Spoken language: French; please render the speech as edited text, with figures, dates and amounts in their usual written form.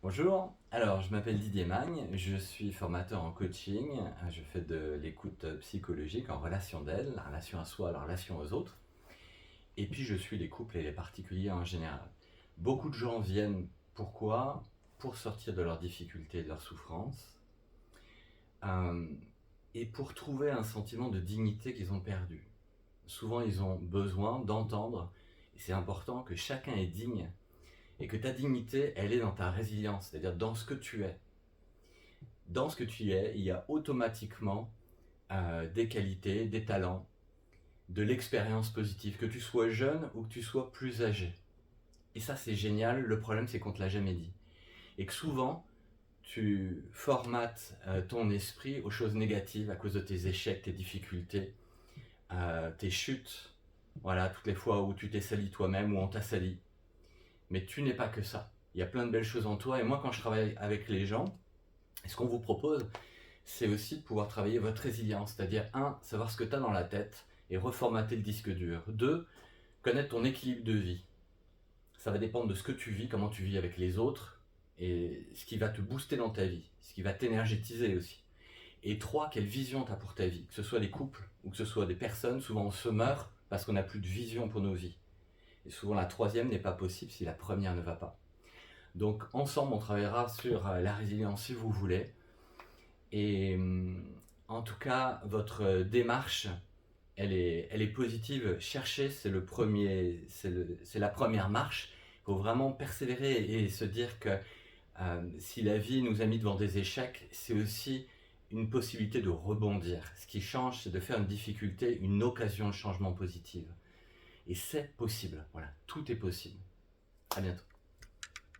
Bonjour, alors je m'appelle Didier Magne, je suis formateur en coaching, je fais de l'écoute psychologique en relation d'aide, la relation à soi, la relation aux autres, et puis je suis les couples et les particuliers en général. Beaucoup de gens viennent, pourquoi? Pour sortir de leurs difficultés, de leurs souffrances, euh, et pour trouver un sentiment de dignité qu'ils ont perdu. Souvent ils ont besoin d'entendre, et c'est important que chacun est digne, et que ta dignité, elle est dans ta résilience, c'est-à-dire dans ce que tu es. Dans ce que tu es, il y a automatiquement des qualités, des talents, de l'expérience positive, que tu sois jeune ou que tu sois plus âgé. Et ça, c'est génial. Le problème, c'est qu'on ne te l'a jamais dit. Et que souvent, tu formates ton esprit aux choses négatives à cause de tes échecs, tes difficultés, tes chutes. Voilà, toutes les fois où tu t'es sali toi-même ou on t'a sali. Mais tu n'es pas que ça. Il y a plein de belles choses en toi. Et moi, quand je travaille avec les gens, ce qu'on vous propose, c'est aussi de pouvoir travailler votre résilience. C'est-à-dire, un, savoir ce que tu as dans la tête et reformater le disque dur. Deux, connaître ton équilibre de vie. Ça va dépendre de ce que tu vis, comment tu vis avec les autres et ce qui va te booster dans ta vie, ce qui va t'énergétiser aussi. Et trois, quelle vision tu as pour ta vie. Que ce soit des couples ou que ce soit des personnes, souvent on se meurt parce qu'on n'a plus de vision pour nos vies. Et souvent la troisième n'est pas possible si la première ne va pas. Donc ensemble, on travaillera sur la résilience si vous voulez. Et en tout cas, votre démarche, elle est positive. Chercher, c'est le premier, c'est la première marche. Il faut vraiment persévérer et se dire que si la vie nous a mis devant des échecs, c'est aussi une possibilité de rebondir. Ce qui change, c'est de faire une difficulté une occasion de changement positive. Et c'est possible. Voilà, tout est possible. À bientôt.